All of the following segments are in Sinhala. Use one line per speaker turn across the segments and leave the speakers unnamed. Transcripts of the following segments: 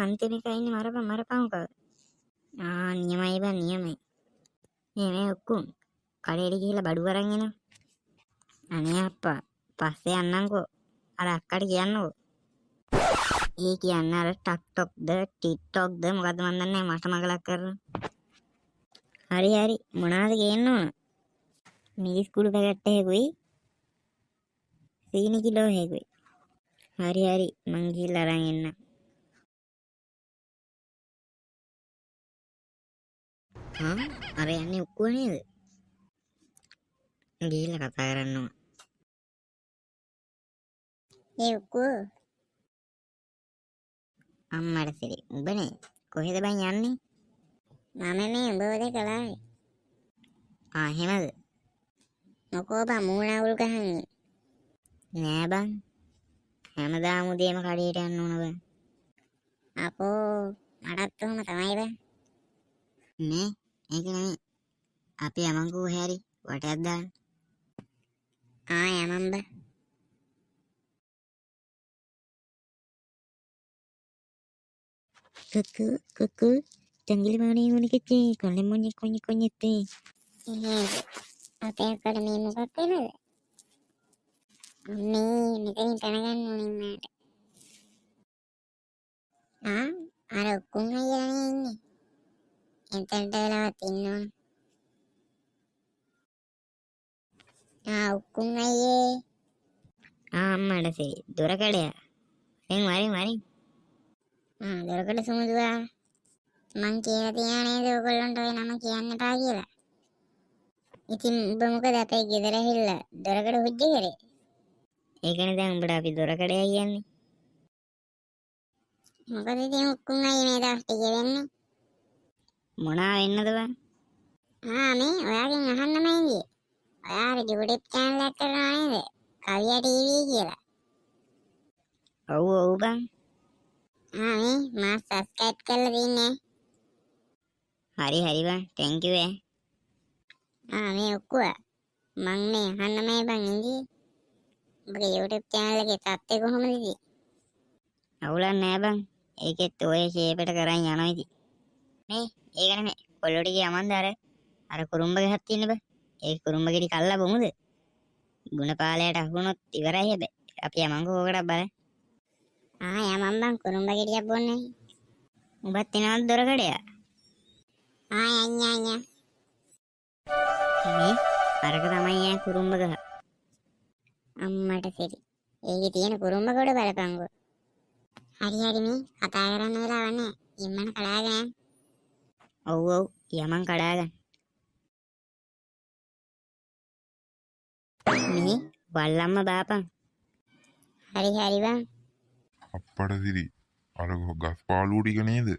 අන්තිම එක ඉන්නේ මරපන් කව. නියමයි බං නියමයි. මේ ඔක්කොම කඩේට ගිහිල්ලා බඩු අරන් එනවා. අනේ අප්පා පස්සේ යන්නම්කෝ. අර අක්කට කියන්නකෝ. ඒ කියන්නේ අර ටක්ටොක්ද ටික්ටොක්ද මොකද්ද මන් දන්නේ නැහැ මට මගලක් කරන. හරි මොනවද ගේන්න ඕන? මිරිස් කුඩු පැකට් එකකුයි සීනි කිලෝ එකකුයි. හරි මං ගිහිල්ලා අරන් එන්නම්. අර යන්නේ ඔක්කොම නේද? ගිහිල්ලා කතා කරන්න ඕන. ඒ ඔක්කොම අම්මට සිරි උඹනේ කොහෙද බං යන්නේ? මම මේ උඹව දැකලා එහෙමද? මොකෝ බං මූණ අවුල් ගහන්නේ? නෑ බං හැමදාම උදේම කඩේට යන්න ඕන බං. අපෝ මටත් උම තමයි බං. නේ ඒක නෙමෙයි. අපි යමන්කෝ හැරි වටයක් දාන්න. යමන් බං. Cuckoo, jangan mana yang unik kecil, kalau monyet konyet teh. Apa yang kau demi muka kena? Meeting tanakan muning ada hukum aja ini. Ente lewat ini. Hukum aja. Mana sih? Dora kade ya? Mari. දොරකඩ සුමුදුවා මං කියලා තියා නේද ඔයගොල්ලන්ට ඔය නම කියන්න එපා කියලා. ඉතින් උඹ මොකද අපේ ගෙදර ඇවිල්ලා දොරකඩ හුජ්ජ කරේ? ඒකනේ දැන් උඹට අපි දොරකඩය කියන්නේ. මොකද ඉතින් ඔක්කොම අය මේ දවස් ටික වෙන්නේ? මොනවා වෙන්නද බං? මේ ඔයාගෙන් අහන්නමයි ඉන්නේ. ඔයාගේ YouTube channel එකක් කරනවා නේද? කවියා TV කියලා. ඔව් බං. මා සබ්ස්ක්‍රයිබ් කරලා තින්නේ. හරි බං thank you මේ ඔක්කොම මං මේ අහන්නමයි බං ඉන්නේ. ඔබගේ YouTube channel එකේ තත්ත්වය කොහොමද ඉතින්? අවුලක් නෑ බං. ඒකෙත් ඔය ෂේපයට කරන් යනවා ඉතින්. ඒක නෙමෙයි. කොල්ලොට ගිය යමන්ද අර කුරුම්බ ගහක් තියෙන බං. ඒ කුරුම්බ ගෙඩි කල්ලා බොමුද? ගුණපාලයට අහුනොත් ඉවරයි හැබැයි. අපි යමන්කෝ ඕකට බලන්න. යමන් බං කුරුම්බ ගෙඩියක් බොන්නේ. උඹත් එනවද දොරකඩය? යන්න. මේ අරක තමයි කුරුම්බ ගහ. අම්මට සිරි. ඒකේ තියෙන කුරුම්බ කොට බලපංගෝ. හරි මේ කතා කරන්න වෙලාවක් නැහැ. ඉම්මන කඩාගෙන යන්න. ඔව් යමන් කඩාගන්න. මේ වල්ලම්ම බාපන්. හරි බං.
අප්පට සිරි අර ගස් පාලුව ටික නේද?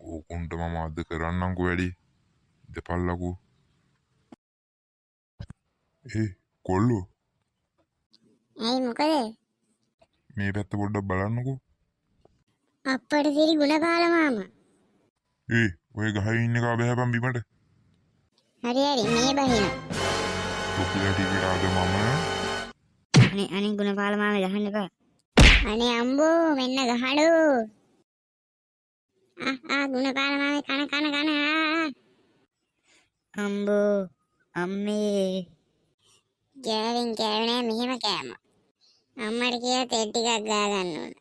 ඕකුන්ට මම අද කරන්නම්කෝ වැඩි. දෙපල්ලකෝ. කොල්ලෝ.
ඇයි මොකද?
මේ පැත්ත පොඩ්ඩක් බලන්නකෝ.
අප්පට සිරි ගුණපාල මාමා.
ඔය ගහේ ඉන්න කා බහැපන් බිමට.
හරි මේ බහින.
ඔකිලා ටිකට ආද මම.
අනේ ගුණපාල මාමා ගහන්න එපා. අනේ අම්බෝ මෙන්න ගහලෝ. ගුණපාල මාමේ කන අම්බෝ අම්මේ කෑවෙන් මෙහෙම කෑම. අම්මට කියලා තෙල් ටිකක් ගා ගන්න ඕන.